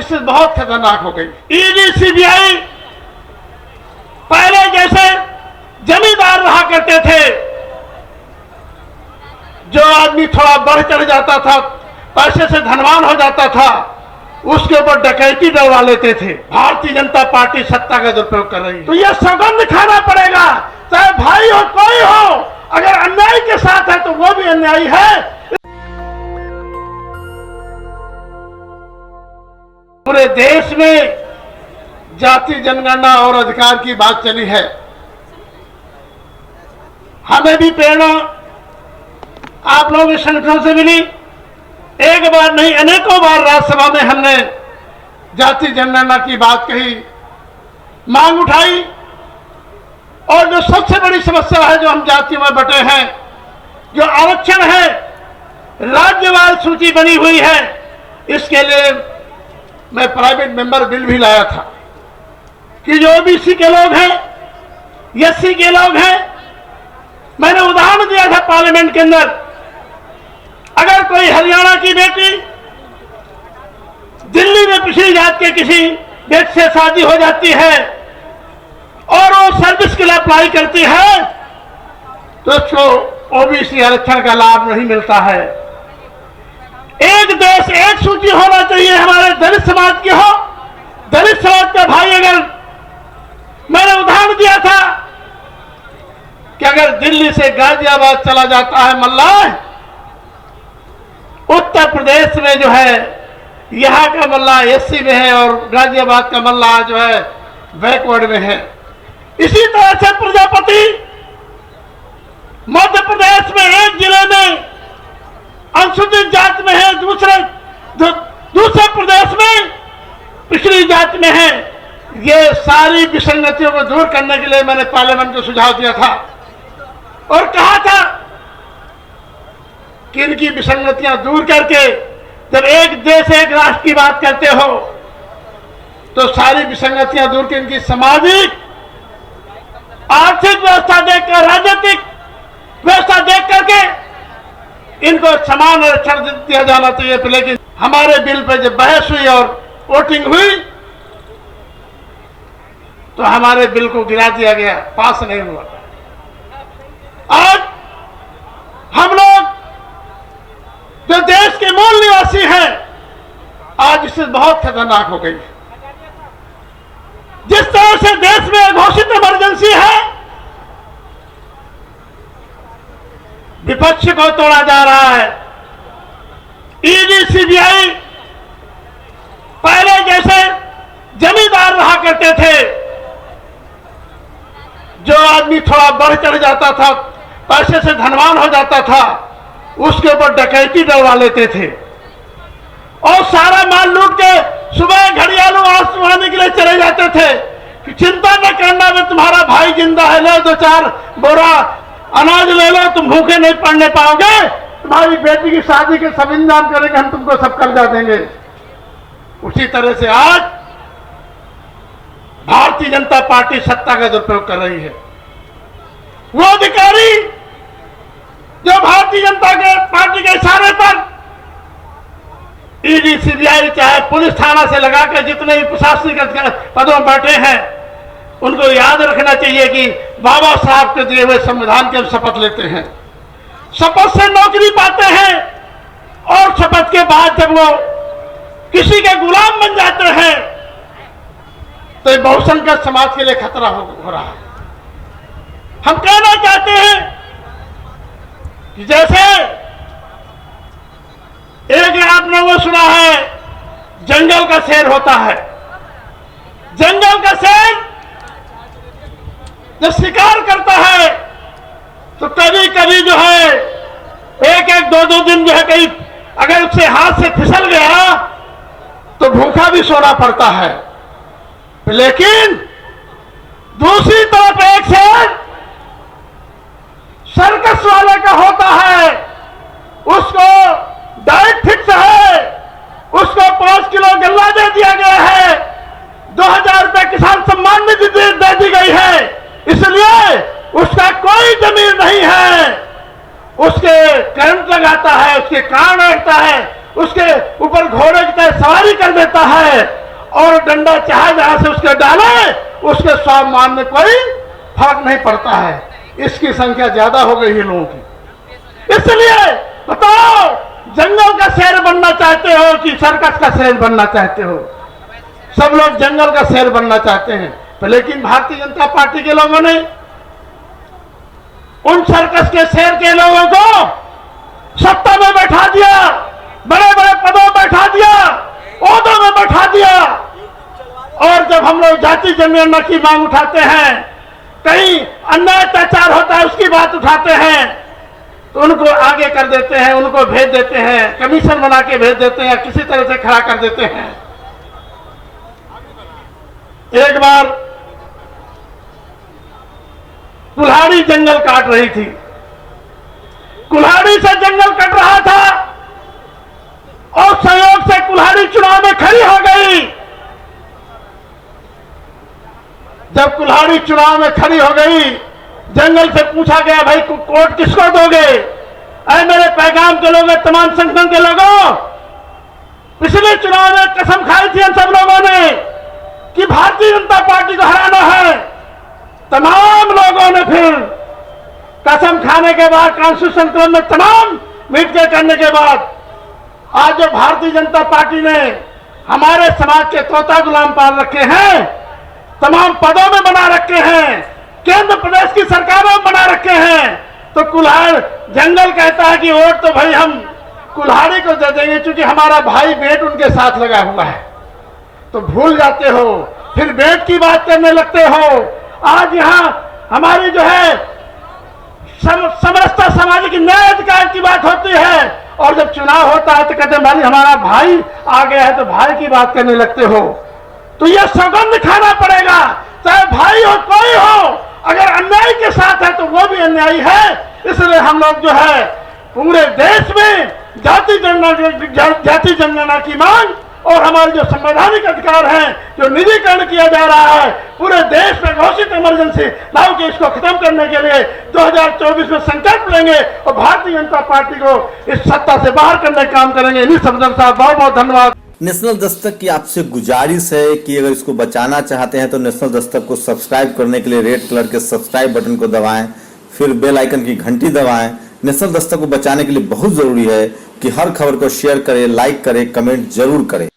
स्थिति बहुत खतरनाक हो गई। ईडी सीबीआई पहले जैसे जमींदार रहा करते थे, जो आदमी थोड़ा बढ़ चढ़ जाता था, पैसे से धनवान हो जाता था, उसके ऊपर डकैती डलवा लेते थे। भारतीय जनता पार्टी सत्ता का दुरुपयोग कर रही है, तो यह सौगंध खाना पड़ेगा, चाहे भाई हो कोई हो, अगर अन्याय के साथ है तो वो भी अन्यायी है। पूरे देश में जाति जनगणना और अधिकार की बात चली है। हमें भी प्रेरणा आप लोगों के संगठनों से मिली। एक बार नहीं, अनेकों बार राज्यसभा में हमने जाति जनगणना की बात कही, मांग उठाई, और जो सबसे बड़ी समस्या है, जो हम जातियों में बटे हैं, जो आरक्षण है, राज्यवार सूची बनी हुई है, इसके लिए मैं प्राइवेट मेंबर बिल भी लाया था कि जो ओबीसी के लोग हैं, एससी के लोग हैं, मैंने उदाहरण दिया था पार्लियामेंट के अंदर, अगर कोई हरियाणा की बेटी दिल्ली में पिछड़ी जात के किसी व्यक्ति से शादी हो जाती है और वो सर्विस के लिए अप्लाई करती है, तो उसको ओबीसी आरक्षण का लाभ नहीं मिलता है। एक देश एक सूची होना चाहिए, हमारे दलित समाज की हो। दलित समाज का भाई, अगर मैंने उदाहरण दिया था कि अगर दिल्ली से गाजियाबाद चला जाता है मल्लाह, उत्तर प्रदेश में जो है यहां का मल्लाह एससी में है और गाजियाबाद का मल्लाह जो है बैकवर्ड में है। इसी तरह से प्रजापति मध्य प्रदेश में एक जिले में अनुसूचित जात में है, दूसरे प्रदेश में पिछड़ी जात में है। ये सारी विसंगतियों को दूर करने के लिए मैंने पार्लियामेंट को सुझाव दिया था और कहा था कि इनकी विसंगतियां दूर करके जब एक देश एक राष्ट्र की बात करते हो तो सारी विसंगतियां दूर कर इनकी सामाजिक आर्थिक व्यवस्था देखकर, राजनीतिक व्यवस्था देख करके इनको समान आरक्षण दिया जाना चाहिए। लेकिन हमारे बिल पे जब बहस हुई और वोटिंग हुई तो हमारे बिल को गिरा दिया गया, पास नहीं हुआ। आज हम लोग जो देश के मूल निवासी हैं, आज इससे बहुत खतरनाक हो गई। जिस तरह से देश में घोषित इमरजेंसी है, विपक्ष को तोड़ा जा रहा है। ईडी सीबीआई पहले जैसे जमींदार रहा करते थे, जो आदमी थोड़ा बढ़ चढ़ जाता था, पैसे से धनवान हो जाता था, उसके ऊपर डकैती डलवा लेते थे और सारा माल लूट के सुबह घड़ियालू आसमाने के लिए चले जाते थे कि चिंता न करना, मैं तुम्हारा भाई जिंदा है, ले 2-4 बोरा अनाज ले लो, तुम भूखे नहीं पड़ने पाओगे, तुम्हारी बेटी की शादी के सब इंतजाम करेंगे, हम तुमको सब कर्जा देंगे। उसी तरह से आज भारतीय जनता पार्टी सत्ता का दुरुपयोग कर रही है। वो अधिकारी जो भारतीय जनता के पार्टी के इशारे पर ईडी सीबीआई चाहे पुलिस थाना से लगाकर जितने भी प्रशासनिक पदों में बैठे हैं, उनको याद रखना चाहिए कि बाबा साहब के दिए हुए संविधान के शपथ लेते हैं, शपथ से नौकरी पाते हैं और शपथ के बाद जब वो किसी के गुलाम बन जाते हैं तो ये बहुसंख्यक समाज के लिए खतरा हो रहा है। हम कहना चाहते हैं कि जैसे एक आपने वो सुना है, जंगल का शेर होता है। जंगल का शेर जब शिकार करता है तो कभी कभी जो है 1-1, 2-2 दिन जो है कहीं अगर उससे हाथ से फिसल गया तो भूखा भी सोना पड़ता है। लेकिन दूसरी तरफ एक शेर सर्कस वाले का होता है, उसको डाइट फिक्स है, उसको 5 किलो गल्ला दे दिया गया है, 2000 रुपए किसान सम्मान निधि दे दी गई है, इसलिए उसका कोई जमीन नहीं है, उसके करंट लगाता है, उसके कान रखता है उसके ऊपर घोड़े की तरह सवारी कर देता है और डंडा चाहे जहां से उसके डाले उसके स्वाभिमान में कोई फर्क नहीं पड़ता है। इसकी संख्या ज्यादा हो गई है लोगों की। इसलिए बताओ, जंगल का शेर बनना चाहते हो कि सर्कस का शेर बनना चाहते हो? सब लोग जंगल का शेर बनना चाहते हैं। लेकिन भारतीय जनता पार्टी के लोगों ने उन सर्कस के शेर के लोगों को सत्ता में बैठा दिया, बड़े बड़े पदों में बैठा दिया, ओहदों में बैठा दिया। और जब हम लोग जाति जनगणना की मांग उठाते हैं, कहीं अन्याय अत्याचार होता है उसकी बात उठाते हैं, तो उनको आगे कर देते हैं, उनको भेज देते हैं, कमीशन बना के भेज देते हैं, किसी तरह से खड़ा कर देते हैं। एक बार कुल्हाड़ी जंगल काट रही थी, कुल्हाड़ी से जंगल कट रहा था और संयोग से कुल्हाड़ी चुनाव में खड़ी हो गई। जब कुल्हाड़ी चुनाव में खड़ी हो गई, जंगल से पूछा गया, भाई वोट किसको दोगे? अरे मेरे पैगाम के लोग, तमाम संगठन के लोगों, पिछले चुनाव में कसम खाई थी हम सब लोगों ने कि भारतीय जनता पार्टी को हराना है। तमाम लोगों ने फिर कसम खाने के बाद, कॉन्स्टिट्यूशन क्लब में तमाम मीटिंग करने के बाद, आज जो भारतीय जनता पार्टी ने हमारे समाज के तोता गुलाम पाल रखे हैं, तमाम पदों में बना रखे हैं, केंद्र प्रदेश की सरकारों में बना रखे हैं, तो कुल्हाड़ जंगल कहता है कि वोट तो भाई हम कुल्हाड़ी को दे देंगे क्योंकि हमारा भाई बेट उनके साथ लगा हुआ है। तो भूल जाते हो, फिर बेट की बात करने लगते हो। आज यहाँ हमारी जो है समरसता सामाजिक न्याय अधिकार की बात होती है और जब चुनाव होता है तो कहते हैं हमारा भाई आ गया है, तो भाई की बात करने लगते हो। तो यह सौगंध खाना पड़ेगा, चाहे भाई हो कोई हो, अगर अन्याय के साथ है तो वो भी अन्यायी है। इसलिए हम लोग जो है पूरे देश में जाति जनगणना की मांग और हमारे जो संवैधानिक अधिकार हैं, जो निजीकरण किया जा रहा है, पूरे देश में घोषित इमरजेंसी लाओ के इसको खत्म करने के लिए 2024 में संकल्प लेंगे और भारतीय जनता पार्टी को इस सत्ता से बाहर करने का काम करेंगे। इन्हीं सफदर साहब, बहुत बहुत धन्यवाद। नेशनल दस्तक की आपसे गुजारिश है कि अगर इसको बचाना चाहते हैं तो नेशनल दस्तक को सब्सक्राइब करने के लिए रेड कलर के सब्सक्राइब बटन को दबाएं, फिर बेल आइकन की घंटी दबाएं। नेशनल दस्तक को बचाने के लिए बहुत जरूरी है कि हर खबर को शेयर करें, लाइक करें, कमेंट जरूर करें।